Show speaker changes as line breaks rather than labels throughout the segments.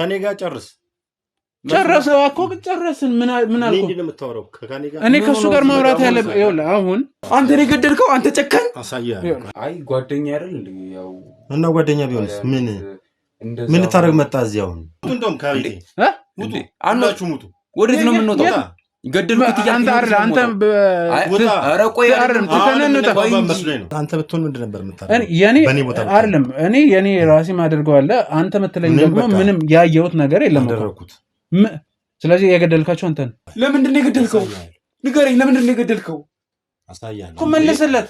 ከኔ ጋር ጨርስ
ጨረሰው እኮ ጨረስን ምን አልኩ
ምንድን ነው የምታወራው ከኔ ጋር
እኔ ከሱ ጋር ማውራት ያለብኝ ይኸውልህ አሁን አንተ የገደልከው አንተ ጨካኝ
አሳያለሁ
አይ ጓደኛ አይደል እንዴ ያው
እና ጓደኛ ቢሆንስ ምን ታረግ መጣ እዚያው እንደውም ካቤቴ ውጡ አንላችሁ ሙቱ
ወዴት ነው የምንወጣው ገደልኩት
አንተ አይደል አንተ
ወጣ
ኧረ ቆይ አይደለም
አንተ ብትሆን ምንድን ነበር የምታረገው
የኔ አይደለም እኔ የኔ ራሴ ማድርገው አለ አንተ ምትለኝ ደግሞ ምንም ያየሁት ነገር የለም
አደረኩት
ስለዚህ የገደልካቸው አንተ
ለምንድን ነው የገደልከው ንገረኝ ለምንድን ነው የገደልከው
አሳያለሁ
እኮ መለሰለት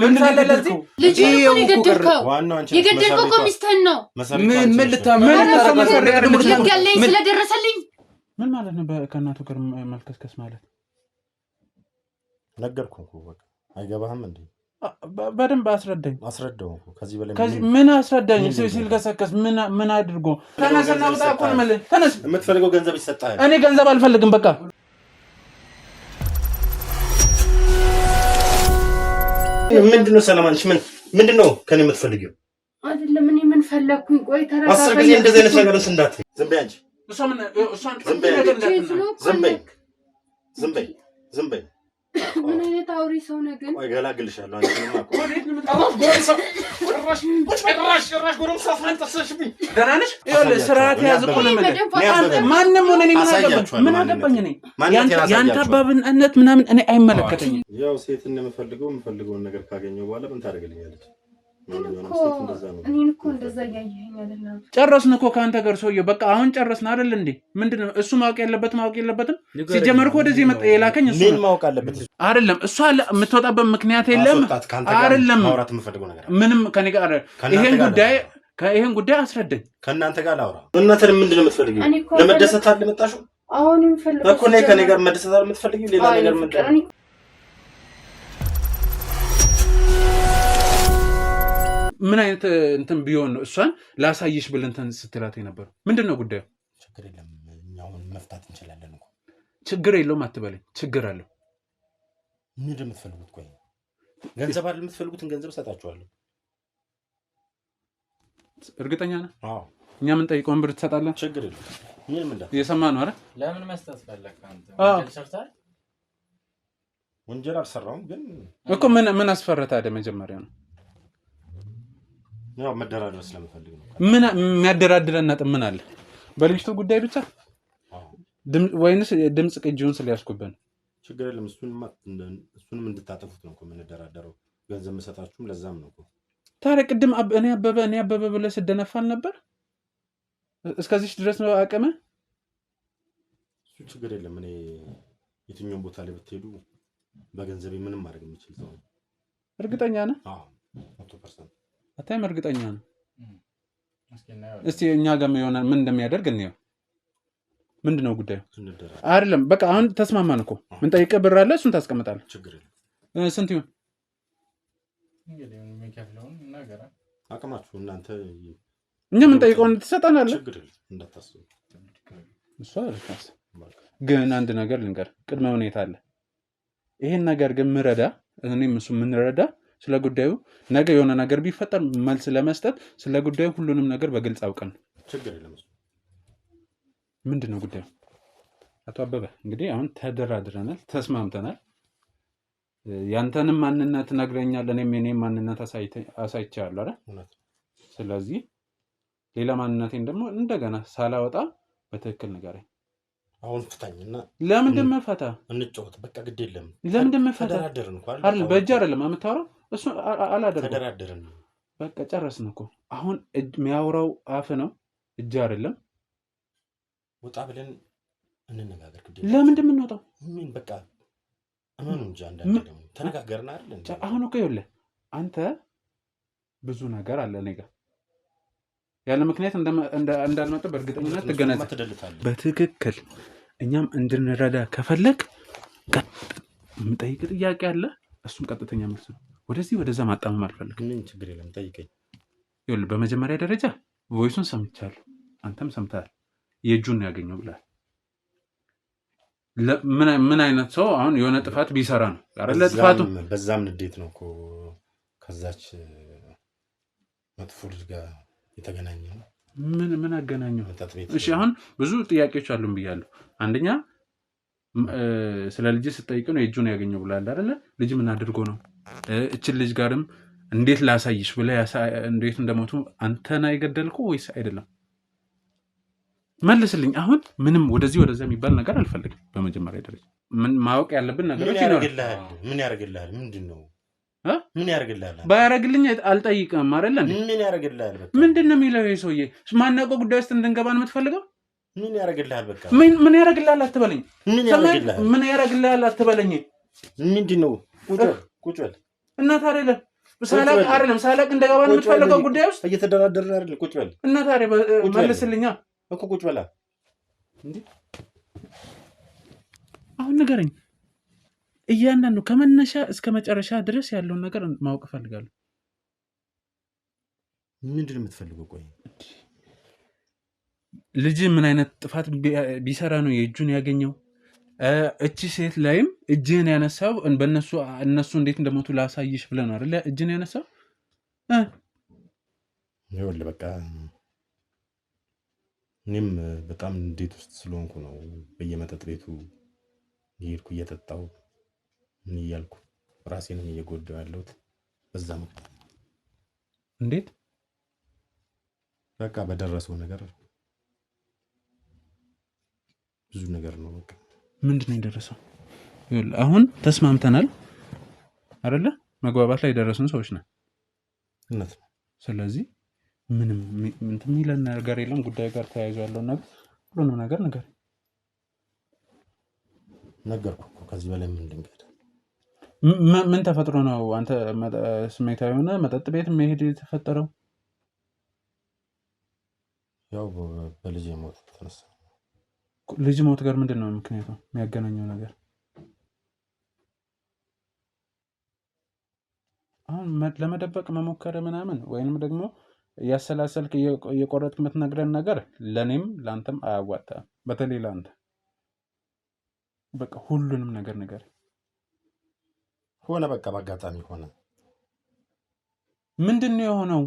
ምን ታለለዚህ
ልጅ ነው የገደልከው የገደልከው ኮሚስተን ነው
ምን ልታመጣ
ስለደረሰልኝ
ምን ማለት ነው ከእናቱ ጋር መልከስከስ ማለት
ነገርኩህ እኮ በቃ አይገባህም እንዴ
በደንብ አስረዳኝ
አስረዳው ከዚህ በላይ
ምን አስረዳኝ ሲልከሰከስ ምን አድርጎ ተነስና ወጣ እኮ ነው ማለት ተነስ
የምትፈልገው ገንዘብ ይሰጣል
እኔ ገንዘብ አልፈልግም በቃ
ምንድነው ሰላማንሽ ምንድነው ከኔ የምትፈልጊው
አይደለም እኔ ምን ፈለኩኝ ቆይ ተረጋጋ
አስር ጊዜ እንደዚህ አይነት ነገር እንዳት ዝም በይ አንቺ ዝም በይ
ምን አይነት አውሪ ሰው ነው ግን
ቆይ ገላግልሻለሁ አንቺማ ጭራሽ ጎረምሳ ፈንጠሰሽብኝ
ደህና ነሽ ይኸውልህ ስርዓት ያዝ እኮ ነው ማንም ሆነ እኔ ምን አገባኝ እኔ ያንተ አባብነት ምናምን እኔ አይመለከተኝም
ያው ሴት የምፈልገውን ነገር ካገኘው በኋላ ምን ታደርግልኛለች
እኔን እኮ እንደዛ እያየኸኝ አይደለም
ጨረስን እኮ ከአንተ ጋር ሰውዬው በቃ አሁን ጨረስን አይደል እንዴ ምንድነው እሱ ማወቅ የለበትም ሲጀመር እኮ ወደዚህ መጣ የላከኝ እሱ
ምን ማወቅ አለበት
አይደለም እሷ የምትወጣበት ምክንያት የለም አይደለም
ማውራት የምፈልገው ነገር
ምንም ከኔ ጋር ይሄን ጉዳይ አስረዳኝ
ከእናንተ ጋር ላውራ እናንተ ምንድነው የምትፈልጊው ለመደሰት አይደል መጣሽው
አሁን የምፈልገው
እኮ ከኔ ጋር መደሰት አይደል የምትፈልጊው ሌላ ነገር ምንድነው
ምን አይነት እንትን ቢሆን ነው እሷን ላሳይሽ ብለን እንትን ስትላት ነበር ምንድነው ጉዳዩ
ችግር የለም እኛው መፍታት እንችላለን እኮ
ችግር የለውም አትበለኝ ችግር አለው
ምን እንደምትፈልጉት ቆይ ገንዘብ አይደል የምትፈልጉትን ገንዘብ ሰጣችኋለሁ
እርግጠኛ ነህ
አዎ
እኛ ምን ጠይቀውን ብር ትሰጣለህ
ችግር የለም ምን ምንዳ
እየሰማህ ነው አይደል
ለምን መስጠት ፈለክ አንተ ወንጀል ሰርተሃል
ወንጀል አልሰራሁም ግን
እኮ ምን አስፈረታ አይደል መጀመሪያ ነው
ያው መደራደር ስለምፈልግ ነው
ምን የሚያደራድረን ነጥብ ምን አለ በልጅቱ ጉዳይ ብቻ ወይንስ ድምጽ ቅጂውን ስለያስኩብን
ችግር የለም እሱንም እንድታጠፉት ነው እኮ የምንደራደረው ገንዘብ መሰጣችሁም ለዛም ነው እኮ
ታዲያ ቅድም እኔ አበበ ብለህ ስደነፋል ነበር እስከዚህ ድረስ ነው አቅመ
እሱ ችግር የለም እኔ የትኛውም ቦታ ላይ ብትሄዱ በገንዘቤ ምንም ማድረግ የምችል ሰው
እርግጠኛ ነህ
አዎ 100%
አታይም እርግጠኛ ነው እስቲ እኛ ጋር የሆነ ምን እንደሚያደርግ እንየው ምንድነው ጉዳዩ አይደለም በቃ አሁን ተስማማን እኮ ምን ጠይቀህ ብር አለ እሱን ታስቀምጣለህ
ችግር የለም
ስንት ይሁን
እንግዲህ የሚከፍለውን ነገር
አቅማችሁ እናንተ
እኛ ምን ጠይቀውን ትሰጣናለህ
ችግር የለም እንዳታስቡ
እሷ አልካስ ግን አንድ ነገር ልንገር ቅድመ ሁኔታ አለ ይሄን ነገር ግን ምረዳ እኔም እሱ ምን ረዳ ስለ ጉዳዩ ነገ የሆነ ነገር ቢፈጠር መልስ ለመስጠት ስለ ጉዳዩ ሁሉንም ነገር በግልጽ አውቀን
ችግር የለም
ምንድነው ጉዳዩ አቶ አበበ እንግዲህ አሁን ተደራድረናል ተስማምተናል ያንተንም ማንነት ነግረኛል እኔም የኔም ማንነት አሳይቻለሁ አይደል ስለዚህ ሌላ ማንነቴን ደግሞ እንደገና ሳላወጣ በትክክል ንገረኝ
አሁን ፍታኝና
ለምን እንደምፈታ
እንጫወት በቃ ግድ የለም
ለምን እንደምፈታ
ተደራደርን እንኳን
አይደል በእጅ አይደለም አምታወራው እሱ አላደረገም
ተደራደርን
በቃ ጨረስን እኮ አሁን የሚያወራው አፍ ነው እጅ አይደለም
ወጣ ብለን እንነጋገር ግድ
ለምን እንደምንወጣው
ምን በቃ አማኑ እንጂ አንዳንዴ ደግሞ ተነጋገርን አይደል
አሁን እኮ ይኸውልህ አንተ ብዙ ነገር አለ እኔ ጋር ያለ ምክንያት እንዳልመጣ በእርግጠኝነት ትገነዘባለህ በትክክል እኛም እንድንረዳ ከፈለክ የምጠይቅ ጥያቄ አለ እሱም ቀጥተኛ መልስ ነው ወደዚህ ወደዛ ማጣመም አልፈልግም
ምን ችግር የለም ጠይቀኝ
ይኸውልህ በመጀመሪያ ደረጃ ቮይሱን ሰምቻለሁ አንተም ሰምተሃል የእጁን ነው ያገኘው ብለሃል ምን አይነት ሰው አሁን የሆነ ጥፋት ቢሰራ ነው አይደል ጥፋቱ
በዛም ንዴት ነው እኮ ከዛች መጥፎ ልጅ ጋር የተገናኘ ነው
ምን አገናኘው? እሺ አሁን ብዙ ጥያቄዎች አሉን ብያለሁ። አንደኛ ስለ ልጅ ስጠይቅ ነው የእጁን ያገኘው ብላል አይደለ? ልጅ ምን አድርጎ ነው? እችን ልጅ ጋርም እንዴት ላሳይሽ ብለህ እንዴት እንደሞቱ አንተና የገደልከው ወይስ አይደለም? መልስልኝ። አሁን ምንም ወደዚህ የሚባል ነገር አልፈልግም። በመጀመሪያ ደረጃ ማወቅ ያለብን ነገሮች ይኖራል።
ምን ያደርግልሃል? ምንድነው? ምን ያደርግልሃል?
ባያደርግልኝ አልጠይቅም አይደለ እንዴ?
ምን ያደርግልሃል? በቃ
ምንድነው የሚለው ይሄ ሰውዬ? ማናውቀው ጉዳይ ውስጥ እንድንገባ ነው የምትፈልገው?
ምን ያደርግልሃል? በቃ
ምን ያደርግልሃል አትበለኝ። ምን ያደርግልሃል አትበለኝ።
ምንድነው? ቁጭ በል
እናት አይደለም ሳላቅ እንደገባ ነው የምትፈልገው ጉዳይ ውስጥ
እየተደራደርን አይደል? ቁጭ በል
እናት አይደል? መልስልኛ
እኮ ቁጭ በላ
እንዴ። አሁን ንገረኝ። እያንዳንዱ ከመነሻ እስከ መጨረሻ ድረስ ያለውን ነገር ማወቅ እፈልጋለሁ።
ምንድን ነው የምትፈልገው? ቆይ
ልጅ ምን አይነት ጥፋት ቢሰራ ነው የእጁን ያገኘው? እቺ ሴት ላይም እጅህን ያነሳው እነሱ እንዴት እንደሞቱ ላሳይሽ ብለህ ነው አይደል እጅህን ያነሳው?
ይኸውልህ በቃ እኔም በጣም እንዴት ውስጥ ስለሆንኩ ነው በየመጠጥ ቤቱ እየሄድኩ እየጠጣሁ ምን እያልኩ ራሴንም እየጎዳሁ ያለሁት በዛ ምክንያት።
እንዴት?
በቃ በደረሰው ነገር ብዙ ነገር ነው። በቃ
ምንድን ነው የደረሰው? አሁን ተስማምተናል አይደለ? መግባባት ላይ የደረስን ሰዎች ነን።
እውነት ነው።
ስለዚህ ምንም የሚለን ነገር የለም። ጉዳይ ጋር ተያይዞ ያለውን ነገር ሁሉንም ነገር
ነገርኩህ እኮ። ከዚህ በላይ ምን ልንገርህ?
ምን ተፈጥሮ ነው አንተ ስሜታዊ ሆነ መጠጥ ቤት መሄድ የተፈጠረው?
ያው በልጅ ሞት ተነሳ።
ልጅ ሞት ጋር ምንድን ነው ምክንያቱ? የሚያገናኘው ነገር አሁን ለመደበቅ መሞከረ ምናምን ወይንም ደግሞ ያሰላሰልክ እየቆረጥክ የምትነግረን ነገር ለእኔም ለአንተም አያዋጣም። በተለይ ለአንተ በቃ ሁሉንም ነገር
ሆነ። በቃ በአጋጣሚ ሆነ።
ምንድን ነው የሆነው?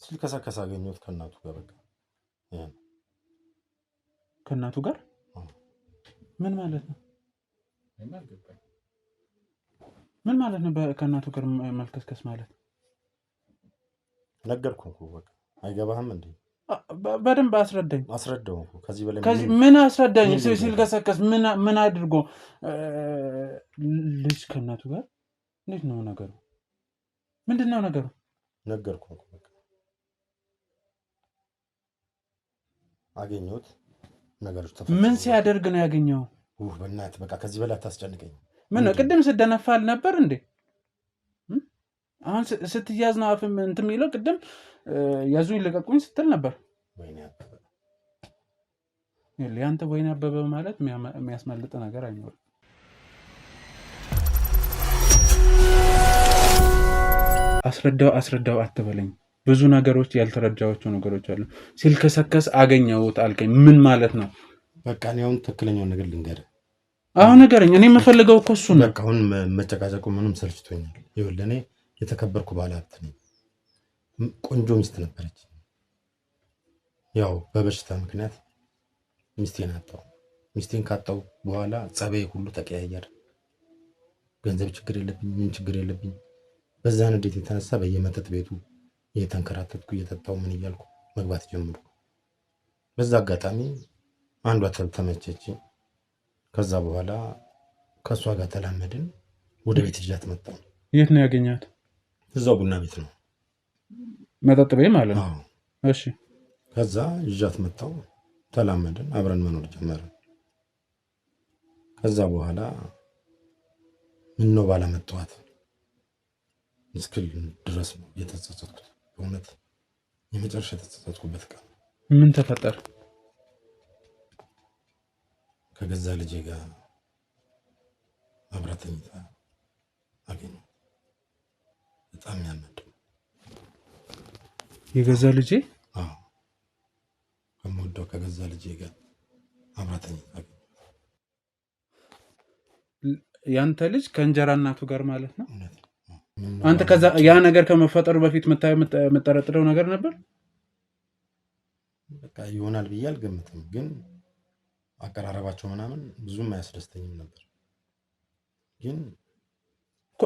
ሲልከሰከስ አገኘሁት ከእናቱ ጋር። በቃ
ከእናቱ ጋር ምን ማለት ነው? ምን ማለት ነው ከእናቱ ጋር መልከስከስ ማለት?
ነገርኩህ እኮ በቃ አይገባህም እንዴ?
በደንብ አስረዳኝ።
አስረዳው እኮ ከዚህ በላይ
ምን አስረዳኝ? ሲልከሰከስ ምን አድርጎ? ልጅ ከእናቱ ጋር እንዴት ነው ነገሩ? ምንድን ነው ነገሩ?
ነገርኩህ እኮ በቃ አገኘሁት። ነገሮች ተፈጠሩ።
ምን ሲያደርግ ነው ያገኘው?
በእናትህ በቃ ከዚህ በላይ አታስጨንቀኝ።
ምን ነው ቅድም ስደነፋ አልነበር እንዴ? አሁን ስትያዝ ነው አፍም እንትን የሚለው። ቅድም ያዙኝ ልቀቁኝ ስትል ነበር። ያንተ ወይኔ አበበ ማለት የሚያስመልጥ ነገር አይኖርም። አስረዳው አትበለኝ። ብዙ ነገሮች ያልተረዳኋቸው ነገሮች አሉ። ሲልከሰከስ አገኘሁት አልከኝ። ምን ማለት ነው?
በቃ እኔ አሁን ትክክለኛውን ነገር ልንገርህ።
አሁን ንገረኝ። እኔ የምፈልገው እኮ እሱ ነው።
በቃ አሁን መጨቃጨቁ ምንም ሰልችቶኛል። ይኸውልህ እኔ የተከበርኩ ባለሀብት ነኝ። ቆንጆ ሚስት ነበረች። ያው በበሽታ ምክንያት ሚስቴን አጣሁ። ሚስቴን ካጣሁ በኋላ ጸባዬ ሁሉ ተቀያየረ። ገንዘብ ችግር የለብኝ፣ ምን ችግር የለብኝ። በዛ ንዴት የተነሳ በየመጠጥ ቤቱ እየተንከራተትኩ እየጠጣሁ ምን እያልኩ መግባት ጀምሩ። በዛ አጋጣሚ አንዷ ተመቸች። ከዛ በኋላ ከሷ ጋር ተላመድን። ወደ ቤት ይዣት መጣሁ።
የት ነው ያገኛት?
እዛው ቡና ቤት ነው፣
መጠጥ ቤት ማለት ነው። እሺ።
ከዛ ይዣት መጣሁ፣ ተላመድን፣ አብረን መኖር ጀመርን። ከዛ በኋላ ምን ነው ባላመጣኋት እስክል ድረስ ነው የተጸጸትኩት። በእውነት የመጨረሻ የተጸጸትኩበት ቀን።
ምን ተፈጠረ?
ከገዛ ልጄ ጋር አብራ ተኝታ አገኘሁ። በጣም ያናድድ።
የገዛ ልጄ?
አዎ፣ ከምወደው ከገዛ ልጄ ጋር አብራ ተኝታ አገኘሁ።
ያንተ ልጅ ከእንጀራ እናቱ ጋር ማለት ነው?
እውነት ነው።
አንተ ከዛ ያ ነገር ከመፈጠሩ በፊት የምጠረጥረው ነገር ነበር?
በቃ ይሆናል ብዬ አልገምትም፣ ግን አቀራረባቸው ምናምን ብዙም አያስደስተኝም ነበር። ግን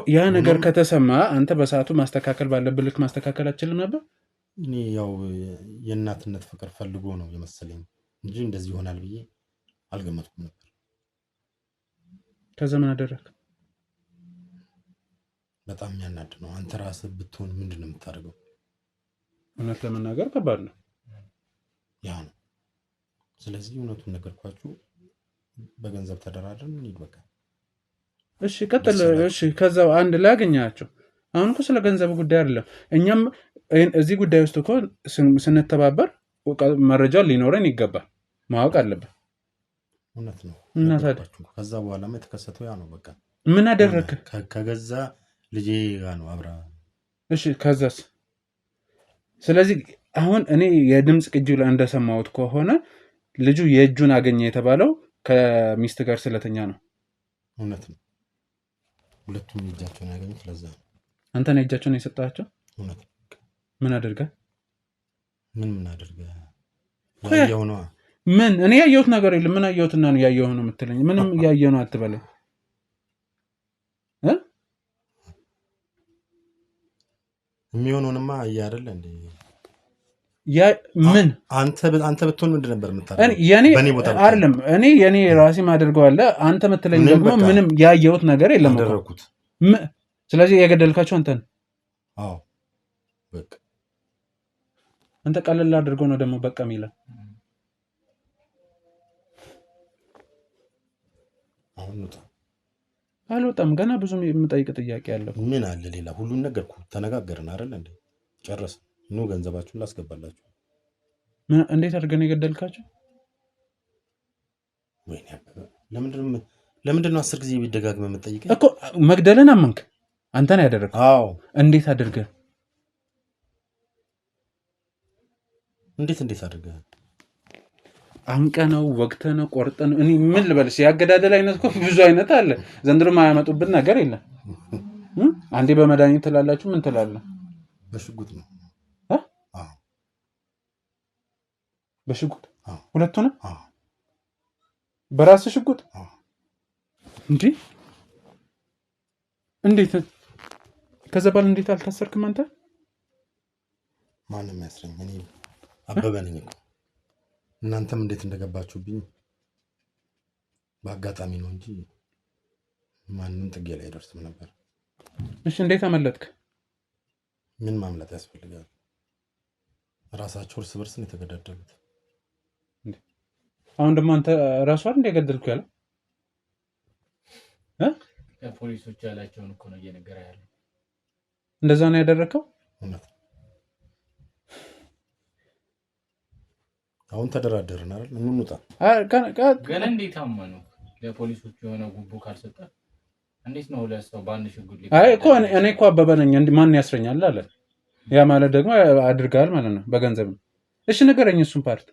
ያ ነገር ከተሰማ አንተ በሰዓቱ ማስተካከል ባለብህ ልክ ማስተካከል አትችልም ነበር?
እኔ ያው የእናትነት ፍቅር ፈልጎ ነው የመሰለኝ እንጂ እንደዚህ ይሆናል ብዬ አልገመትኩም ነበር።
ከዛ ምን አደረክ?
በጣም የሚያናድ ነው። አንተ ራስህ ብትሆን ምንድን ነው የምታደርገው?
እውነት ለመናገር ከባድ ነው።
ያ ነው። ስለዚህ እውነቱን ነገርኳችሁ። በገንዘብ ተደራድረን እንሂድ በቃ።
እሺ ቀጥል። እሺ ከዛው አንድ ላይ አገኛቸው። አሁን እኮ ስለ ገንዘብ ጉዳይ አይደለም። እኛም እዚህ ጉዳይ ውስጥ እኮ ስንተባበር መረጃው ሊኖረን ይገባል፣ ማወቅ አለብን።
እውነት ነው።
እና ታዲያ
ከዛ በኋላማ የተከሰተው ያ ነው። በቃ
ምን አደረክ?
ከገዛ ልጄ ጋር ነው አብራ።
እሺ ከዛስ? ስለዚህ አሁን እኔ የድምፅ ቅጂው ላይ እንደሰማሁት ከሆነ ልጁ የእጁን አገኘ የተባለው ከሚስት ጋር ስለተኛ ነው።
እውነት ነው። ሁለቱም እጃቸውን ያገኙት ለዛ ነው።
አንተ ነው እጃቸውን የሰጣቸው?
እውነት።
ምን አድርገህ?
ምን አድርገህ? ያየው ነው።
ምን እኔ ያየሁት ነገር የለም። ምን አየሁትና ነው ያየው ነው የምትለኝ? ምንም ያየው ነው አትበለኝ።
የሚሆነውንማ አየህ አይደል እንዴ?
ያ ምን
አንተ ብትሆን ምንድን ነበር የምታደርገው?
የኔ አይደለም እኔ የኔ ራሴ ማደርገው አለ። አንተ የምትለኝ ደግሞ ምንም ያየሁት ነገር የለም
አደረኩት።
ስለዚህ የገደልካቸው አንተ ነህ።
አዎ በቃ
አንተ ቀለል አድርገው ነው ደግሞ በቃ የሚለው።
አሁን ነው
አልወጣም። ገና ብዙ የምጠይቅ ጥያቄ አለ።
ምን አለ ሌላ? ሁሉን ነገርኩ። ተነጋገርን አይደል እንዴ? ጨረስን። ኑ ገንዘባችሁን ላስገባላችሁ።
እንዴት አድርገን የገደልካቸው?
ወይኔ ለምንድን ነው 10 ጊዜ ቢደጋግመ የምትጠይቀኝ?
እኮ መግደልን አመንክ አንተ ነው ያደረግከው።
አዎ።
እንዴት አድርገህ?
እንዴት አድርገህ?
አንቀ ነው ወቅተ ነው ቆርጠ ነው? እኔ ምን ልበልሽ? ያገዳደል አይነት እኮ ብዙ አይነት አለ። ዘንድሮ ማያመጡብን ነገር የለም። አንዴ በመድኃኒት ትላላችሁ። ምን ትላለህ?
በሽጉጥ ነው።
በሽጉጥ ሁለቱንም? በራስ ሽጉጥ እንዴ? እንዴት? ከዛ ባል እንዴት አልታሰርክም አንተ?
ማንም ያስረኝ? እኔ አበበ ነኝ እኮ። እናንተም እንዴት እንደገባችሁብኝ በአጋጣሚ ነው እንጂ ማንም ጥጌ ላይ አይደርስም ነበር።
እሺ እንዴት አመለጥክ?
ምን ማምለጥ ያስፈልጋል? ራሳቸው እርስ በርስ ነው የተገዳደሉት።
አሁን ደግሞ አንተ ራሱ አይደል እንደገደልኩ ያለው?
ፖሊሶች ያላቸውን እኮ ነው እየነገረ ያለው።
እንደዛ ነው ያደረከው?
እውነት። አሁን ተደራደርን አይደል? እንውጣ።
ግን እንዴት አመኑ? ለፖሊሶቹ የሆነ ጉቦ ካልሰጠ እንዴት ነው ለሰው ባንድ ሽጉጥ ሊቆም?
አይ እኮ እኔ እኮ አበበ ነኝ ማን ያስረኛል አለ። ያ ማለት ደግሞ አድርጋል ማለት ነው በገንዘብ ነው። እሺ ንገረኝ እሱን ፓርት።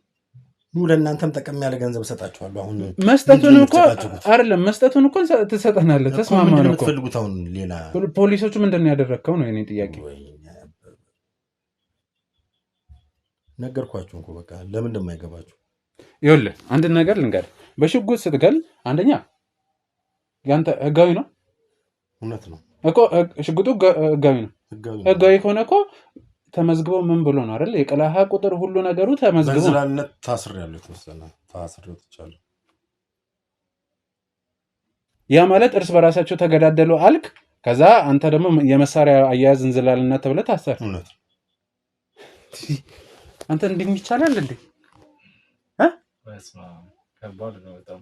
ለእናንተም ጠቀም ያለ ገንዘብ እሰጣችኋለሁ። አሁን
መስጠቱን እኮ አይደለም መስጠቱን እኮ ትሰጠናለህ። ተስማማ ነው እኮ።
የምትፈልጉት አሁን ሌላ
ፖሊሶቹ ምንድን ነው ያደረግከው ነው የኔ ጥያቄ።
ነገርኳችሁ እኮ በቃ ለምን እንደማይገባችሁ።
ይኸውልህ አንድ ነገር ልንገርህ። በሽጉጥ ስትገል አንደኛ ያንተ ህጋዊ ነው።
እውነት ነው
እኮ ሽጉጡ ህጋዊ ነው። ህጋዊ ከሆነ እኮ ተመዝግበው ምን ብሎ ነው አይደል? የቀላሃ ቁጥር ሁሉ ነገሩ ተመዝግበው
በዝላልነት ታስሬያለሁ። ተወሰነ ታስሬው ተቻለ።
ያ ማለት እርስ በራሳቸው ተገዳደሉ አልክ። ከዛ አንተ ደግሞ የመሳሪያ አያያዝ እንዝላልነት ተብለህ ታሰር።
እውነት
አንተ እንዲህ ይቻላል እንዴ?
በስመ አብ ከባድ ነው በጣም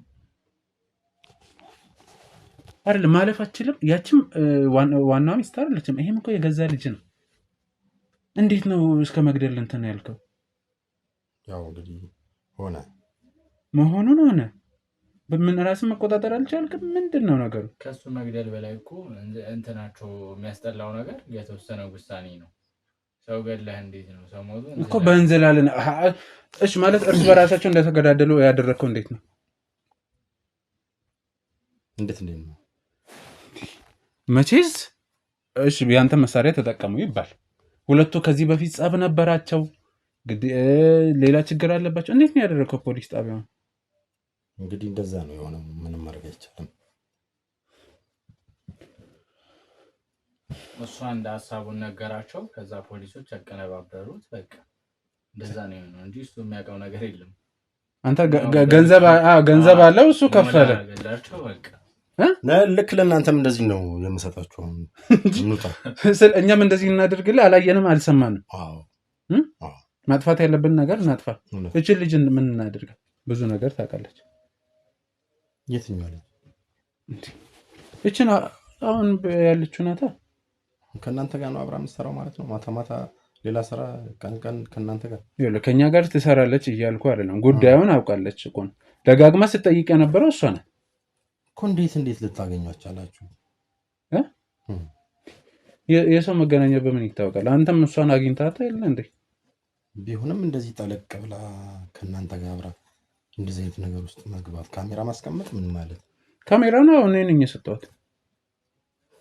አይደል? ማለፍ አትችልም። ያቺም ዋናዋ ሚስት አይደለችም። ይሄም እኮ የገዛ ልጅ ነው። እንዴት ነው እስከ መግደል እንትን ያልከው?
ያው እንግዲህ ሆነ
መሆኑን ሆነ። በምን ራስን መቆጣጠር አልቻልክም? ምንድን ነው ነገሩ?
ከሱ መግደል በላይ እኮ እንትናቸው የሚያስጠላው ነገር የተወሰነ ውሳኔ ነው። ሰው ገለህ እንዴት ነው ሰው ሞቱ
እኮ በእንዝላልን። እሺ ማለት እርስ በራሳቸው እንደተገዳደሉ ያደረግከው እንዴት ነው?
እንዴት ነው?
መቼስ እሺ ያንተ መሳሪያ ተጠቀሙ ይባል። ሁለቱ ከዚህ በፊት ጸብ ነበራቸው፣ ሌላ ችግር አለባቸው። እንዴት ነው ያደረገው ፖሊስ ጣቢያው?
እንግዲህ እንደዛ ነው የሆነው። ምንም ማድረግ አይቻልም።
እሷ እንደ ሀሳቡን ነገራቸው። ከዛ ፖሊሶች ያቀነባበሩት። በቃ እንደዛ ነው የሆነው እንጂ እሱ የሚያውቀው ነገር የለም።
አንተ ገንዘብ አለው እሱ ከፈለ።
ልክ ለእናንተም እንደዚህ ነው የምሰጣችሁ።
እኛም እንደዚህ እናደርግልህ። አላየንም፣ አልሰማንም። ማጥፋት ያለብን ነገር እናጥፋ። እችን ልጅ ምን እናደርግ? ብዙ ነገር ታውቃለች።
የትኛው ልጅ?
እችን አሁን ያለችው ናታ።
ከእናንተ ጋር ነው አብራ የምትሰራው ማለት ነው። ማታ ማታ ሌላ ስራ፣ ቀን ቀን ከእናንተ ጋር
ከእኛ ጋር ትሰራለች እያልኩ አይደለም። ጉዳዩን አውቃለች እኮ ነው። ደጋግማ ስትጠይቅ የነበረው እሷ ናት
እኮ። እንዴት ልታገኟቸው አላችሁ?
የሰው መገናኛ በምን ይታወቃል? አንተም እሷን አግኝታት የለ እንዴ?
ቢሆንም እንደዚህ ጠለቅ ብላ ከእናንተ ጋር አብራ እንደዚህ አይነት ነገር ውስጥ መግባት፣ ካሜራ ማስቀመጥ ምን ማለት?
ካሜራ ነው እኔ ነኝ የሰጠኋት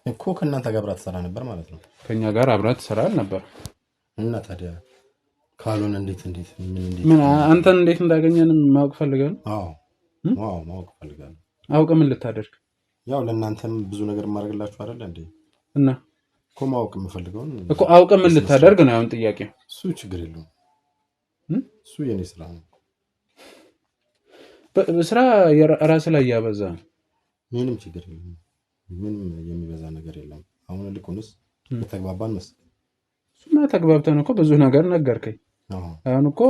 እኮ። ከእናንተ ጋር አብራ ትሰራ ነበር ማለት ነው።
ከኛ ጋር አብራ ትሰራ ነበር።
እና ታዲያ ካልሆነ እንዴት
ምን አንተን እንዴት እንዳገኘን ማወቅ ፈልጋለሁ።
አዎ ማወቅ ፈልጋለሁ።
አውቀ ምን ልታደርግ?
ያው ለእናንተም ብዙ ነገር ማድረግላችሁ አይደለ እንዴ?
እና
እኮ ማወቅ የምፈልገውን
እኮ አውቀ ምን ልታደርግ ነው አሁን ጥያቄው።
እሱ ችግር የለውም። እሱ የኔ ስራ ነው።
ስራ ራስ ላይ ያበዛ
ምንም ችግር የለም። ምንም የሚበዛ ነገር የለም። አሁን ልኩንስ የተግባባን መሰለኝ።
እሱማ ተግባብተን እኮ ብዙ ነገር ነገርከኝ። አሁን እኮ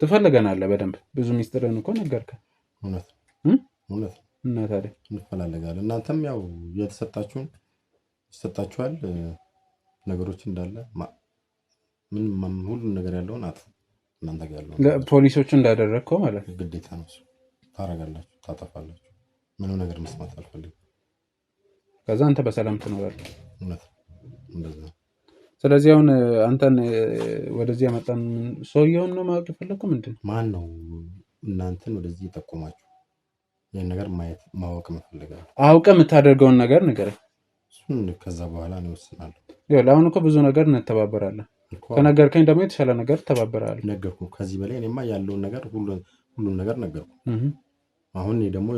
ትፈልገናለህ በደንብ ብዙ ሚስጥርን እኮ ነገርከኝ።
እውነት
እና ታዲያ
እንፈላለጋለን። እናንተም ያው የተሰጣችሁን ይሰጣችኋል። ነገሮች እንዳለ ምንም ሁሉን ነገር ያለውን አጥፉ። እናንተ ጋር ያለውን
ፖሊሶቹ እንዳደረግከው ማለት ነው።
ግዴታ ነው። ታረጋላችሁ፣ ታጠፋላችሁ። ምንም ነገር መስማት አልፈልግም።
ከዛ አንተ በሰላም ትኖራለህ።
እውነት እንደዛ።
ስለዚህ አሁን አንተን ወደዚህ ያመጣን ሰውየውን ነው ማወቅ የፈለግኩ። ምንድን ነው
ማን ነው እናንተን ወደዚህ የጠቆማችሁ? ይህን ነገር ማወቅ እፈልጋለሁ።
አውቀ የምታደርገውን ነገር ንገረኝ።
እሱን ከዛ በኋላ ነው እወስናለሁ።
አሁን እኮ ብዙ ነገር እንተባበራለን። ከነገርከኝ ደግሞ የተሻለ ነገር ተባበራለሁ።
ነገርኩ። ከዚህ በላይ እኔማ ያለውን ነገር ሁሉን ነገር ነገርኩ። አሁን እኔ ደግሞ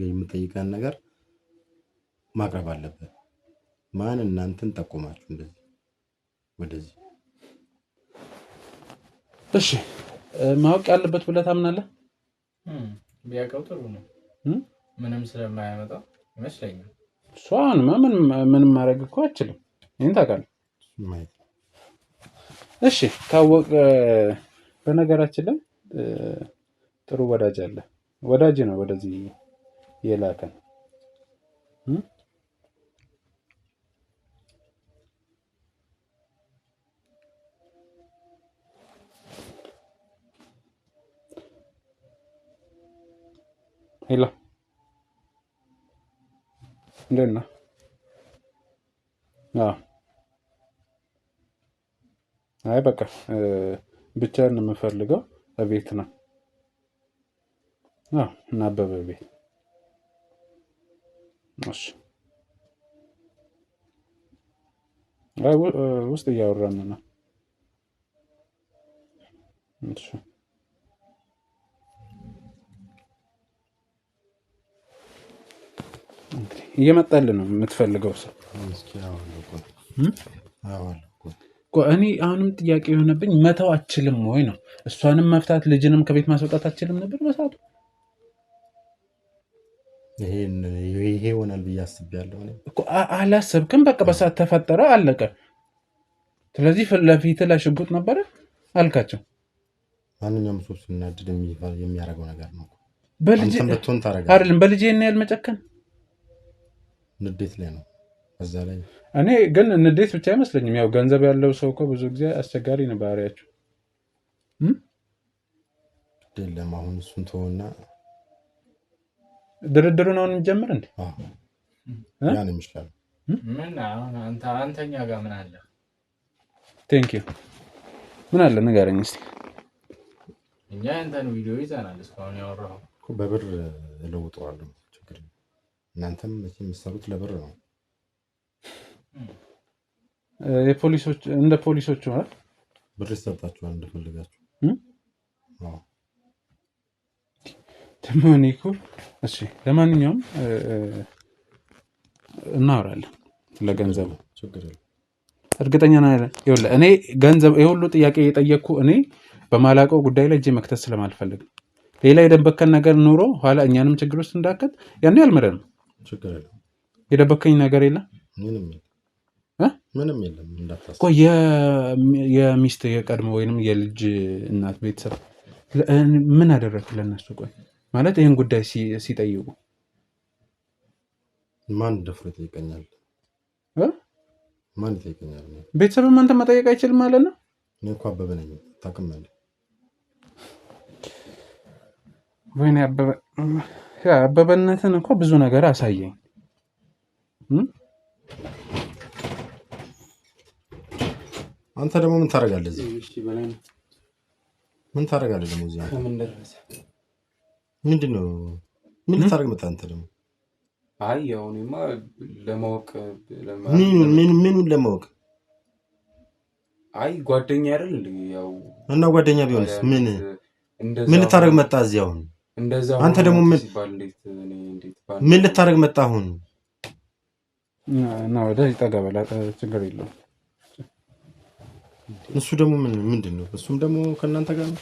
የምጠይቀን ነገር ማቅረብ አለበት። ማን እናንተን ጠቆማችሁ እንደዚህ ወደዚህ?
እሺ ማወቅ ያለበት ብለህ ታምናለህ?
ቢያውቀው ጥሩ ነው። ምንም ስለማያመጣ ይመስለኛል።
እሷን ምንም ማድረግ እኮ አችልም። ይህን ታውቃለህ። እሺ ካወቀ፣ በነገራችን ላይ ጥሩ ወዳጅ አለ። ወዳጅ ነው ወደዚህ የላከን። ሄሎ እንዴት ነህ? አይ በቃ ብቻዬን የምፈልገው ቤት ነው። እና አበበ ቤት። እሺ ውስጥ እያወራን ነው። እሺ እየመጣልህ ነው የምትፈልገው ሰው? እኔ አሁንም ጥያቄ የሆነብኝ መተው አችልም ወይ ነው። እሷንም መፍታት ልጅንም ከቤት ማስወጣት አችልም ነበር በሰዓቱ።
ይሄ ይሆናል ብዬ አስቤያለሁ እኮ።
አላሰብክም? በቃ በሰዓት ተፈጠረ፣ አለቀ። ስለዚህ ፊት ለፊት ላይ ሽጉጥ ነበረ አልካቸው።
ማንኛውም ሰው ሲናደድ የሚያደርገው ነገር ነው።
አይደለም በልጄ ያህል መጨከን
ንዴት ላይ ነው። እዛ ላይ
እኔ ግን ንዴት ብቻ አይመስለኝም። ያው ገንዘብ ያለው ሰው እኮ ብዙ ጊዜ አስቸጋሪ ነው ባህሪያቸው።
አይደለም አሁን እሱን ተወና
ድርድሩን አሁን እንጀምር እንዴ?
ያን ይመስላል።
ምን አሁን አንተኛ ጋር ምን አለ?
ቴንክ ዩ ምን አለ ንገረኝ እስቲ።
እኛ እንትን ቪዲዮ ይዘናል። እስካሁን ያወራው
በብር እለውጠዋለሁ። ችግር እናንተም የምትሰሩት ለብር ነው።
የፖሊሶች እንደ ፖሊሶች ማለት
ብር ይሰጣችኋል እንደፈለጋችሁ። አዎ
ተማኒኩ እሺ፣ ለማንኛውም እናወራለን ለገንዘቡ
ችግር የለም።
እርግጠኛ ነኝ ይኸውልህ እኔ ገንዘብ የሁሉ ጥያቄ የጠየቅኩ እኔ በማላውቀው ጉዳይ ላይ እጄ መክተት ስለማልፈልግ ሌላ የደበከን ነገር ኑሮ ኋላ እኛንም ችግር ውስጥ እንዳከት ያኔ አልመረንም።
ችግር የለም።
የደበከኝ ነገር የለም
ምንም የለም እንዳታስብ።
ቆይ የሚስት የቀድሞ ወይንም የልጅ እናት ቤተሰብ ምን አደረክ ለነሱ? ቆይ ማለት ይሄን ጉዳይ ሲጠይቁ
ማን ደፍሮ ይጠይቀኛል? ማን ይጠይቀኛል?
ቤተሰብ ማንተ መጠየቅ አይችልም ማለት ነው።
እኔ እኮ አበበ ነኝ ታውቅም እንዴ?
ወይኔ አበበ አበበነትን እኮ ብዙ ነገር አሳየኝ።
አንተ ደግሞ ምን ታደርጋለህ እዚህ? ምን ታደርጋለህ ደግሞ እዚህ?
ምን ደረሰ?
ምንድነው? ምን ልታደርግ መጣህ አንተ ደግሞ?
አይ ያው እኔማ ለማወቅ
ምኑን ለማወቅ?
አይ ጓደኛ አይደል እንዴ? ያው
እና ጓደኛ ቢሆንስ ምን ልታደርግ መጣህ እዚህ አሁን? አንተ ደግሞ ምን ልታደርግ መጣህ አሁን?
እና ወደ ይጠጋበላ ችግር የለውም።
እሱ ደግሞ ምንድነው? እሱም ደግሞ ከእናንተ ጋር ነው።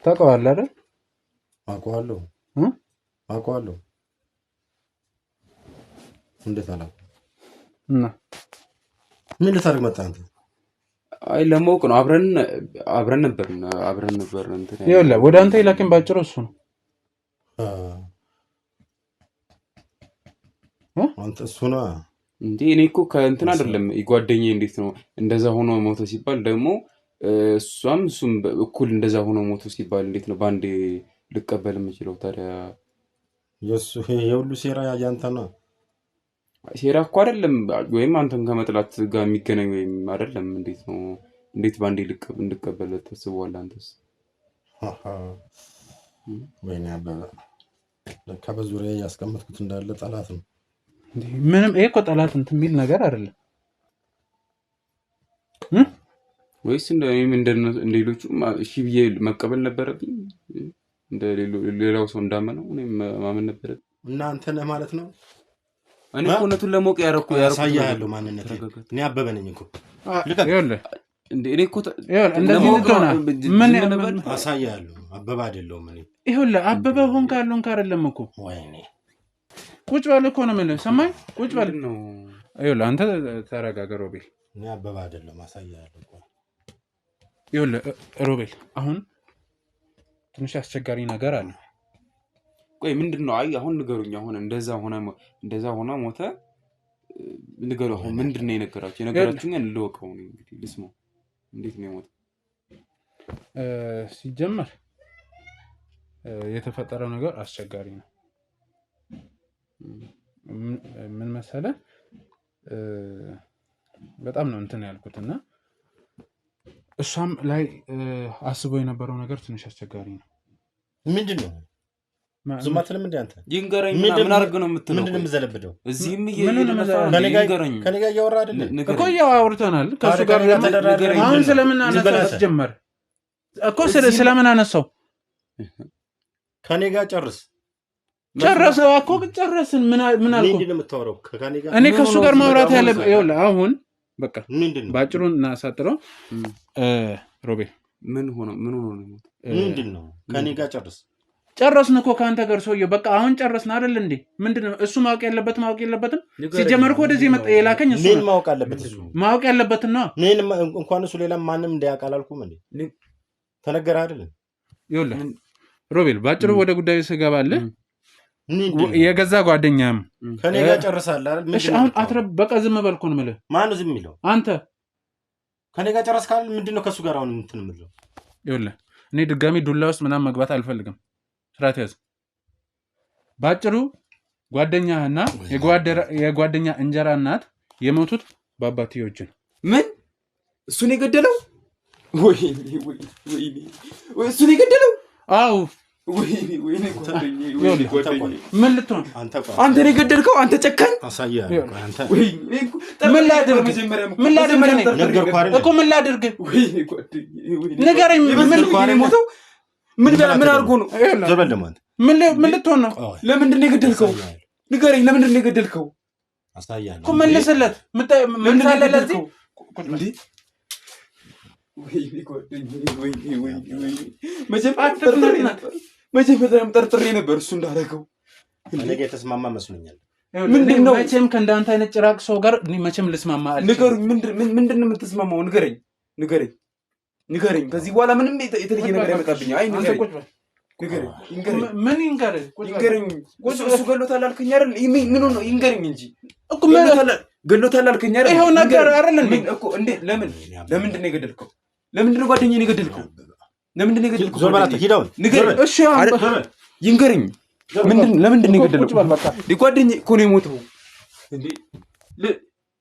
ታውቀዋለህ አይደል?
አውቀዋለሁ። እንዴት አላውቅም?
እና
ምን ልታደርግ መጣህ አንተ?
አይ ለማወቅ ነው። አብረን ነበር እንትን
ይኸውልህ ወደ አንተ ይላክን ባጭሩ እሱ ነው።
አንተ እሱ ነው
እንዴ? እኔ እኮ ከእንትን አይደለም ጓደኛዬ። እንዴት ነው እንደዛ ሆኖ ሞተ ሲባል ደግሞ እሱም እኩል እንደዛ ሆኖ ሞተ ሲባል እንዴት ነው በአንዴ ልቀበል የምችለው ታዲያ?
የሁሉ ሴራ ያንተ ነው።
ሴራ እኮ አይደለም፣ ወይም አንተን ከመጥላት ጋር የሚገናኝ ወይም አይደለም። እንዴት በአንዴ እንድቀበል ታስበዋለህ አንተስ?
ወይኔ አበበ ለካ በዙሪያ ያስቀመጥኩት እንዳለ ጠላት ነው።
ምንም ይሄ እኮ ጠላት እንትን የሚል ነገር አይደለም።
ወይስ እንደ ሌሎቹ እሺ ብዬ መቀበል ነበረብኝ? እንደ ሌላው ሰው እንዳመነው እኔም ማመን ነበረብኝ።
እና አንተ ነህ ማለት ነው?
እኔ እኮ እውነቱን ለማወቅ
ያሳያለሁ ማንነት። እኔ አበበ ነኝ እኮ
ይኸውልህ
እኔ እኮ
እንደዚህ ልትሆና ምን
አሳያለሁ። አበበ አይደለሁም እኔ።
ይኸውልህ አበበ ሆንክ አልሆንክ አይደለም እኮ።
ወይኔ
ቁጭ በል እኮ ነው የምልህ። ሰማኝ ቁጭ በል ነው። ይኸውልህ አንተ ተረጋጋ ሮቤል።
እኔ አበበ አይደለም አሳያለሁ።
ይኸውልህ ሮቤል አሁን ትንሽ አስቸጋሪ ነገር አለ።
ቆይ ምንድነው? አይ አሁን ንገሩኝ። አሁን እንደዛ ሆነ ሞተ ንገሩ። አሁን ምንድነው የነገራችሁኝ? ልወቀው ነው እንግዲህ ልስማው። እንዴት ነው የሞተው?
ሲጀመር የተፈጠረው ነገር አስቸጋሪ ነው። ምን መሰለህ በጣም ነው እንትን ያልኩትና እሷም ላይ አስቦ የነበረው ነገር ትንሽ አስቸጋሪ ነው።
ምንድነው? ዝም አትልም እንዴ አንተ?
ይንገረኝ። ምን አድርግ ነው የምትለው?
ምንድነው የምዘለብደው?
እዚህም
ይንገረኝ። ከኔ ጋር እያወራ አይደለ
እኮ? ያው አውርተናል ከሱ ጋር። አሁን ስለምን አነሳው? ጀመር እኮ ስለምን አነሳው?
ከኔ ጋር
ጨረሰው እኮ ጨረስን። ምን አልኩ?
ምንድነው የምታወራው? ከኔ ጋር
እኔ ከሱ ጋር ማውራት ያለብህ ይኸውልህ አሁን በቃ
ምንድነው?
ባጭሩን እናሳጥረው። ሮቤ
ምን ሆኖ ነው?
ምንድነው? ከኔ ጋር
ጨረስን እኮ ከአንተ ጋር ሰውዬው። በቃ አሁን ጨረስን አይደል እንዴ? ምንድነው እሱ ማወቅ የለበትም? ሲጀመር እኮ ወደዚህ መጣ የላከኝ እሱ
ምን ማወቅ አለበት? እሱ
ማወቅ ያለበት ነው።
ምን እንኳን እሱ ሌላ ማንም እንዳያውቅ አላልኩም እንዴ? ተነገረ አይደል?
ይኸውልህ ሮቤል ባጭሩ ወደ ጉዳዩ ስገባልህ የገዛ ጓደኛም
ከኔ ጋር ጨርሳለህ አይደል?
እሺ አሁን አትረብ። በቃ ዝም በልኩ ነው የምልህ።
ማን ዝም የሚለው?
አንተ
ከኔ ጋር ጨረስክ አይደል? ምንድነው ከሱ ጋር አሁን እንትን የምለው?
ይኸውልህ እኔ ድጋሚ ዱላ ውስጥ ምናምን መግባት አልፈልግም። ስራት ያዝ። ባጭሩ ጓደኛህና የጓደኛ እንጀራ እናት የሞቱት በአባትየው እጅ ነው።
ምን? እሱን የገደለው? ወይ እሱን የገደለው?
አዎ
ወይኔ
ምን ልትሆን
አንተ ነው የገደልከው? አንተ ጨካኝ
አሳያለሁ። አንተ
ምን ላድርግ እኮ ምን ላድርግ? ንገረኝ። ምን
ሞተው ምን አድርጎ ነው?
ዘበል ደግሞ አንተ
ምን ልትሆን ነው?
ለምንድን ነው የገደልከው? ንገረኝ። ለምንድን ነው የገደልከው?
አሳያለሁ
እኮ መልስለት። ምን ሳለለት
እንዴ? መጀመሪያም ጠርጥሬ ነበር እሱ እንዳደረገው።
ነገ የተስማማ መስሎኛል።
ምንድነው? መቼም ከእንዳንተ አይነት ጭራቅ ሰው ጋር መቼም ልስማማ አልችልም።
ንገሩኝ። ምንድን ነው የምትስማማው? ንገረኝ። ከዚህ በኋላ ምንም የተለየ ነገር አይመጣብኝ። አይ ንገረኝ።
ምን ይንገርህ?
እሱ ገሎታል አልከኝ አይደል? ምን ነው ይንገረኝ እንጂ እኮ ገሎታል አልከኝ አይደል?
ይሄው ነገር አይደል እንዴ
እኮ እንዴ? ለምንድን ነው የገደልከው? ለምንድን ነው ጓደኛዬን የገደልከው? ለምንድን ነው የገደልከው?
ዞር በላት ሂደው
ንገረኝ። እሺ ይንገረኝ። ለምንድን ነው የገደልከው? ጓደኛዬ እኮ ነው የሞተው እንዴ።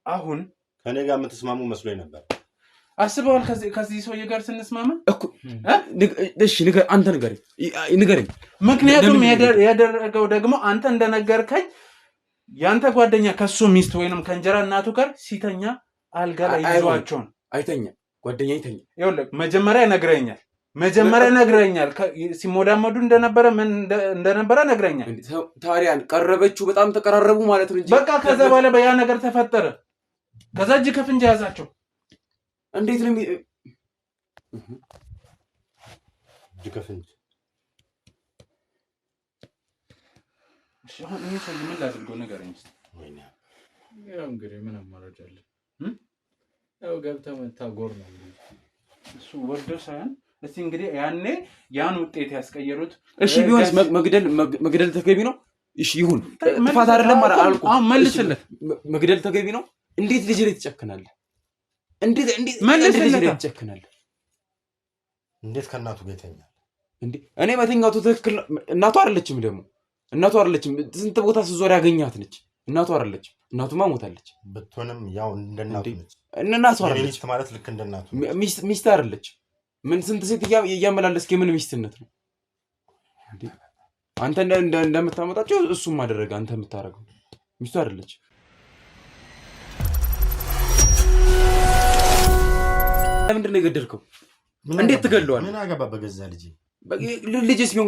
አሁን
ከኔ ጋር የምትስማሙ መስሎኝ ነበር።
አስበዋል ከዚህ ሰውዬ ጋር ስንስማማ
እኮ እሺ አንተ ንገረኝ።
ምክንያቱም ያደረገው ደግሞ አንተ እንደነገርከኝ ያንተ ጓደኛ ከሱ ሚስት ወይንም ከእንጀራ እናቱ ጋር ሲተኛ አልጋ ላይ ይዟቸው ነው።
አይተኛ ጓደኛ አይተኛ።
ይኸውልህ መጀመሪያ ነግረኛል ሲሞዳመዱ እንደነበረ ምን እንደነበረ ነግረኛል።
ታዲያን ቀረበችው፣ በጣም ተቀራረቡ ማለት ነው እንጂ
በቃ ከዛ በኋላ በያ ነገር ተፈጠረ። ከዛ እጅ ከፍንጅ ያዛቸው።
እንዴት ነው
እጅ ከፍንጅ?
እሺ አሁን እኔ ሰው ምን ላድርገው ንገረኝ።
ያው እንግዲህ ምን አማራጭ አለ? ያው ገብተህ መታጎር ነው
እሱ ወርዶ ሳይሆን እስቲ እንግዲህ ያኔ ያን ውጤት ያስቀየሩት።
እሺ ቢሆንስ መግደል ተገቢ ነው? እሺ ይሁን፣ ጥፋት አይደለም አልኩ።
አሁን መልስለት።
መግደል ተገቢ ነው? እንዴት ልጅ ላይ ትጨክናለህ? እንዴት ትጨክናለህ?
እንዴት ከእናቱ ጋር ይተኛል
እንዴ? እኔ በተኛቱ ትክክል እናቱ አይደለችም። ስንት ቦታ ስዞር ያገኛት ነች። እናቱ አይደለችም። እናቱማ ሞታለች።
ብትሆንም ያው እንደናቱ ነች።
እናቱ አይደለች
ማለት ልክ እንደናቱ
ሚስት አይደለች። ምን ስንት ሴት እያመላለስክ የምን ሚስትነት ነው እንዴ? አንተ እንደምታመጣቸው እሱም አደረገ። አንተ የምታረገው ሚስቱ አይደለች። ለምንድን ነው የገደልከው? እንዴት ትገለዋለህ?
ምን አገባ በገዛ
ልጅስ ቢሆን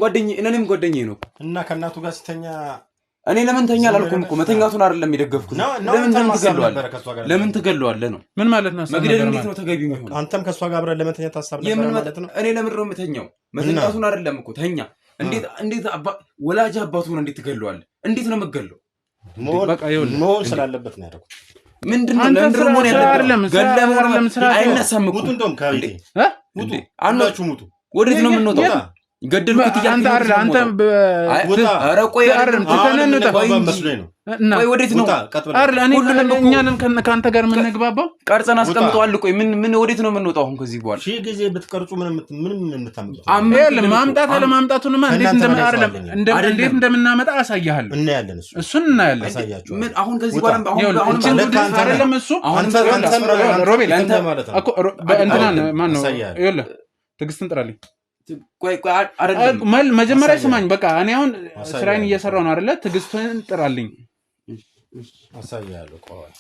ጓደኛዬ ነው
እና ከእናቱ ጋር ሲተኛ
እኔ ለምን ተኛ አላልኩም እኮ። መተኛቱን አይደለም የደገፍኩት። ለምን ትገለዋለህ ነው?
ምን ማለት ነው?
መግደል እንዴት ነው ተገቢ የሚሆነው?
አንተም ከሷ ጋር አብረን ለመተኛት ታሳብ ነበር ማለት ነው።
እኔ ለምን ነው የምተኛው? መተኛቱን አይደለም እኮ ተኛ። እንዴት ወላጅ አባቱን እንዴት ትገለዋለህ? እንዴት ነው የምትገለው?
መሆን ስላለበት ነው ያደረኩት።
ምንድነው ለምንድነው መሆን ያለበት? አይነሳም እኮ።
ውጡ፣ እንደውም ከቤቴ ውጡ። አንዳችሁ ሙቱ።
ወዴት ነው የምንወጣው? ገደልኩት
አንተ ኧረ ቆይ
ወዴት ነው?
እኛንን ከአንተ ጋር የምንግባባው
ቀርጸን አስቀምጠዋል። ቆይ ምን ወዴት ነው የምንወጣው? አሁን ከዚህ በኋላ
ሺህ ጊዜ ብትቀርጹ ምንም የምታመጡት
ማምጣት አለማምጣቱንማ እንዴት እንደምናመጣ አሳያለሁ።
እናያለን።
እሱን እናያለን።
አሁን ከዚህ በኋላ
አይደለም እሱ ሮቤል እንትናን ማን ነው? ይኸውልህ ትዕግስትን ጥራልኝ። መጀመሪያ ስማኝ። በቃ እኔ አሁን ስራዬን እየሰራሁ ነው አይደለ? ትዕግስትን ጥራልኝ።
አሳያለሁ። ቆይ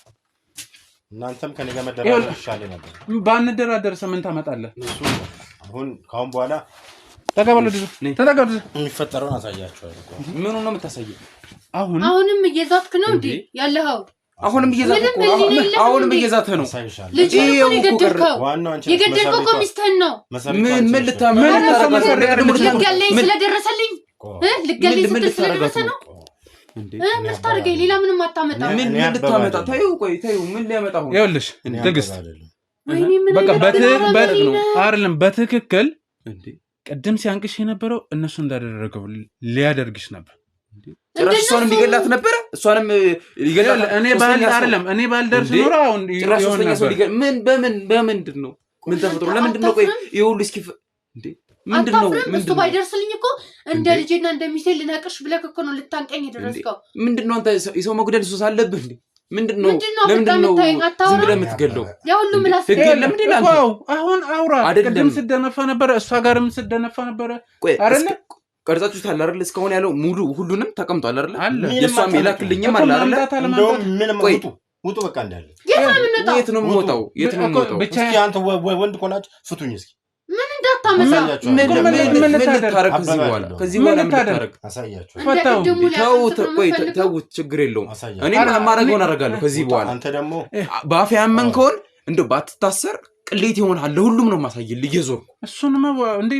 እናንተም ከኔ ጋር መደራደር ይሻል ነበር።
ባንደራደር ምን ታመጣለህ?
አሁን ካሁን በኋላ
ተቀበሉ
የሚፈጠረውን አሳያችኋለሁ።
ምኑ ነው የምታሳየው?
አሁንም እየዛትክ ነው እንዴ ያለኸው?
አሁንም እየዛተ ነው።
ልጅ የገደልከው እኮ ሚስትህን ነው።
ምን
ልትገለኝ ስለደረሰልኝ ልትገለኝ ስትል ስለደረሰ ነው። ምን ታደርገኝ? ሌላ ምንም አታመጣም።
ምን ልታመጣ? ተይው ምን ሊያመጣ ነው?
ይኸውልሽ ትዕግስት በቃ አይደለም በትክክል ቅድም ሲያንቅሽ የነበረው እነሱ እንዳደረገው ሊያደርግሽ ነበር።
ጭራሽ እሷንም ሊገላት ነበረ። እሷንም ሊገላት
እኔ ባልደርስ ኖሮ አሁን ይሆን ነበር።
በምንድን ነው? ምን ተፈጥሮ? ለምንድን ነው? ቆይ ይኸውልህ እስኪ እንዴ ምንድነው?
እሱ ባይደርስልኝ እኮ እንደ ልጄና እንደሚሴ ልናቅሽ ብለህ እኮ ነው ልታንቀኝ የደረስከው።
ምንድነው? አንተ የሰው መግደል ሱስ አለብህ እንዴ? ምንድነው? ለምንድነው ዝም ብለህ የምትገለው?
ያ ሁሉ ምላስ
ለምን ይላል?
አሁን አውራ ቅድም ስደነፋ ነበረ፣ እሷ ጋርም ስደነፋ ነበረ አይደለ?
ቀርጻችሁታል አይደል? እስካሁን ያለው ሙሉ ሁሉንም ተቀምጧል አይደል?
አለ
የሷም የላክልኝም አለ አይደል?
እንደውም ምንም ውጡ በቃ እንዳለ
የት ነው የምወጣው? የት ነው የምወጣው?
እስኪ አንተ ወንድ ኮናችሁ ፍቱኝ እስኪ
ምን እንዳታመጣ
ምን ልታረግ ከዚህ በኋላ ምን ልታረግ
አሳያችሁ።
ተውት ችግር የለውም። እኔ ማረገውን አደርጋለሁ ከዚህ በኋላ።
አንተ ደግሞ
በአፍ ያመንከውን እንደው ባትታሰር ቅሌት ይሆናል። ለሁሉም ነው ማሳየል እየዞርኩ
እሱንማ እንዴ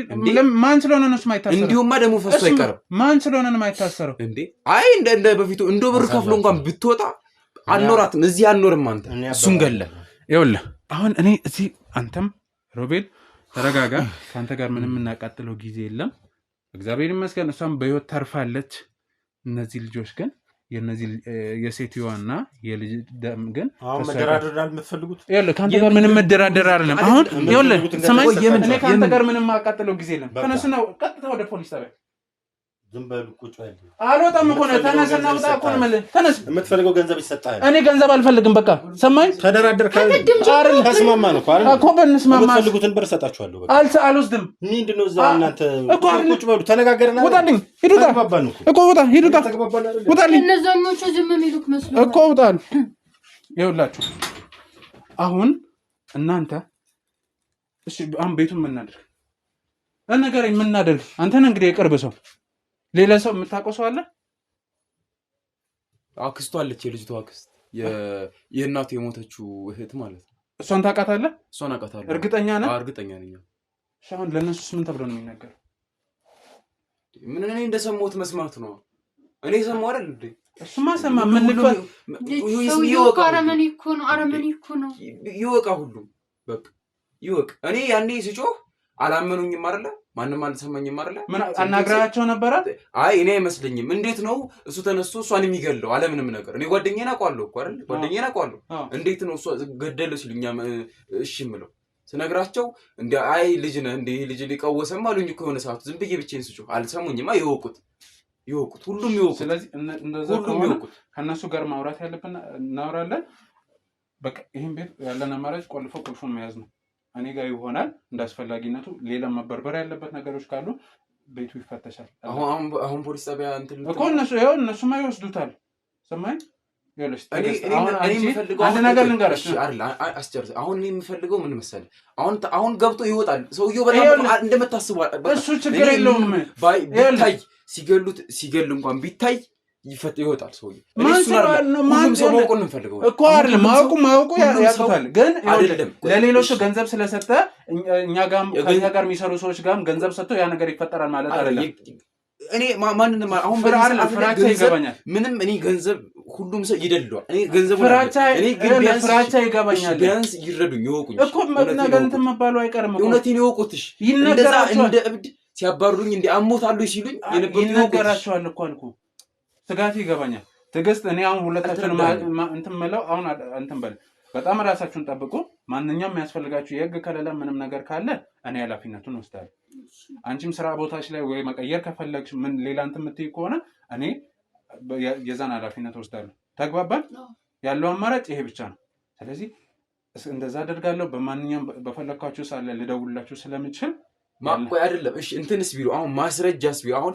ማን ስለሆነ ነው የማይታሰረው?
እንዲሁማ ደግሞ ፈሶ አይቀርም።
ማን ስለሆነ ነው የማይታሰረው?
እንዴ አይ እንደ በፊቱ እንዶ ብር ከፍሎ እንኳን ብትወጣ አልኖራትም። እዚህ አልኖርም። አንተ እሱን ገለ
ይኸውልህ አሁን እኔ እዚህ አንተም ሮቤል ተረጋጋ። ከአንተ ጋር ምንም እናቃጥለው ጊዜ የለም። እግዚአብሔር ይመስገን እሷም በህይወት ተርፋለች። እነዚህ ልጆች ግን የነዚህ የሴትዮዋና የልጅ ደም ግን
አሁን መደራደር አልምትፈልጉት?
ይኸውልህ ከአንተ ጋር ምንም መደራደር አይደለም። አሁን ይኸውልህ ሰማይ እኔ ከአንተ ጋር ምንም አቃጥለው ጊዜ የለም። ተነስና ቀጥታ ወደ ፖሊስ ጣቢያ
ዝም በል ቁጭ በል።
አልወጣም እኮ ነው። ተነስና ውጣ እኮ ነው የምልህ። ተነስ።
የምትፈልገው ገንዘብ ይሰጣል።
እኔ ገንዘብ አልፈልግም። በቃ ሰማይ
ተደራደር ካለ ተስማማ ነው እኮ በእንስማማ የምትፈልጉትን ብር እሰጣችኋለሁ። በቃ
አልወስድም።
ምንድነው እዛ እናንተ ቁጭ በሉ ተነጋገርና
ውጣልኝ። ሂድ ውጣ እኮ ውጣ። ሂድ ውጣ ውጣልኝ።
እነዛኞቹ ዝም የሚሉክ መስሎ
እኮ ውጣል። ይኸውላችሁ አሁን እናንተ እሺ አሁን ቤቱን ምን እናድርግ? ለነገረኝ ምን እናድርግ? አንተን እንግዲህ የቅርብ ሰው ሌላ ሰው የምታውቀው ሰው አለ?
አክስቷ አለች፣ የልጅቷ አክስት የእናቱ የሞተችው እህት ማለት ነው።
እሷን ታውቃታለህ?
እሷን አውቃታለሁ።
እርግጠኛ ነህ?
እርግጠኛ ነኝ።
እሺ አሁን ለእነሱስ ምን ተብሎ ነው የሚነገረው?
ምን እኔ እንደሰማሁት መስማት ነው። እኔ ሰማሁ አይደል እንዴ?
እሱማ ሰማ። ምን ልፈል
ይወቃ አረመኔ እኮ ነው።
ይወቃ ሁሉም በቃ ይወቅ። እኔ ያኔ ስጮህ አላመኑኝም አይደለ? ማንንም አልሰማኝም አይደለ?
ምን አናግራቸው ነበር?
አይ እኔ አይመስለኝም። እንዴት ነው እሱ ተነስቶ እሷን የሚገለው? አለምንም ነገር እኔ ጓደኛዬን አውቀዋለሁ እኮ አይደል? ጓደኛዬን አውቀዋለሁ። እንዴት ነው እሷ ገደለ ሲሉኝ እሺ የምለው? ስነግራቸው እንደ አይ ልጅ ነህ እንደ ልጅ ሊቀወሰም አሉኝ እኮ የሆነ ሰዓት። ዝም ብዬ ብቻዬን ስጮህ አልሰሙኝማ። ይወቁት ሁሉም ይወቁት።
ስለዚህ እንደዛ ከሆነ ከእነሱ ጋር ማውራት ያለብን እናወራለን። በቃ ይሄን ቤት ያለን አማራጭ ቆልፎ ቁልፉን መያዝ ነው። እኔ ጋር ይሆናል እንዳስፈላጊነቱ። ሌላ መበርበር ያለበት ነገሮች ካሉ ቤቱ ይፈተሻል።
አሁን ፖሊስ ጣቢያ እንትን
እኮ እነሱማ ይወስዱታል። ሰማይ ይኸውልሽ አንድ ነገር ልንገርሽ።
አስጨርስ። አሁን እኔ የምፈልገው ምን መሰለህ? አሁን ገብቶ ይወጣል ሰውየው። በጣም እንደምታስበው
እሱ ችግር የለውም።
ቢታይ ሲገል እንኳን ቢታይ ይወጣል ሰውየው። ሁሉም ሰው ማወቁን ነው የምፈልገው
እኮ አይደል? ማወቁ ያውቁታል። ግን ለሌሎቹ ገንዘብ ስለሰጠ እኛ ጋር የሚሰሩ ሰዎች ጋርም ገንዘብ ሰጥቶ ያ ነገር ይፈጠራል ማለት አይደለም።
እኔ ማንንም አሁን
ፍራቻ ይገባኛል።
ምንም እኔ ገንዘብ ሁሉም ሰው ይደልለዋል። እኔ ገንዘብ
ፍራቻ ይገባኛል።
ቢያንስ ይረዱኝ ይወቁኝ
እኮ ነገር እንትን መባሉ አይቀርም እኮ።
እውነቴን ይወቁትሽ። እንደዛ እንደ እብድ ሲያባሩኝ እንደ አሞታሉ ሲሉኝ
ይነገራቸዋል እኮ አልኩህ። ስጋት ይገባኛል። ትዕግስት እኔ አሁን ሁለታችሁን እንትን መለው አሁን እንትን በል በጣም ራሳችሁን ጠብቁ። ማንኛውም የሚያስፈልጋችሁ የህግ ከለላ ምንም ነገር ካለ እኔ ኃላፊነቱን ወስዳለሁ። አንቺም ስራ ቦታች ላይ ወይ መቀየር ከፈለግሽ ምን ሌላ እንትን የምትይ ከሆነ እኔ የዛን ኃላፊነት ወስዳለሁ። ተግባባን? ያለው አማራጭ ይሄ ብቻ ነው። ስለዚህ እንደዛ አደርጋለሁ። በማንኛውም በፈለግኳችሁ ሳለ ልደውላችሁ ስለምችል
ማቆይ አይደለም። እሺ እንትንስ ቢሉ አሁን ማስረጃስ ቢሉ አሁን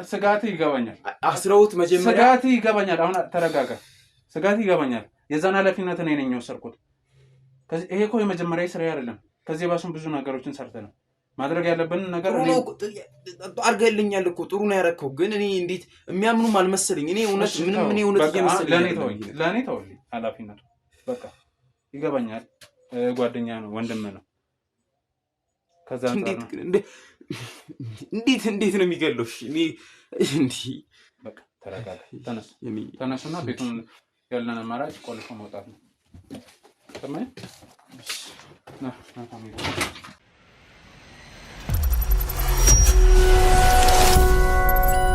ስጋት ይገባኛል።
አስረውት መጀመሪያ
ስጋት ይገባኛል። አሁን ተረጋጋ። ስጋት ይገባኛል። የዛን ኃላፊነት እኔ ነኝ የወሰድኩት። ይሄ እኮ የመጀመሪያ ስራ አይደለም። ከዚህ ባሱን ብዙ ነገሮችን ሰርተናል። ማድረግ ያለብን ነገር
አድርገልኛል እኮ ጥሩ ነው ያደረከው። ግን እኔ እንዴት የሚያምኑም አልመሰለኝ። እኔ እውነት ምንም እኔ እውነት እየመሰለኝ
ለእኔ ተወልኝ ኃላፊነቱ በቃ ይገባኛል። ጓደኛ ነው፣ ወንድም ነው። ከዛ
እንዴት ነው የሚገለው? እኔ እንዴ
በቃ ተረጋጋ። ተነሱና ቤቱን ያለን አማራጭ ቆልፎ መውጣት ነው። ሰማይ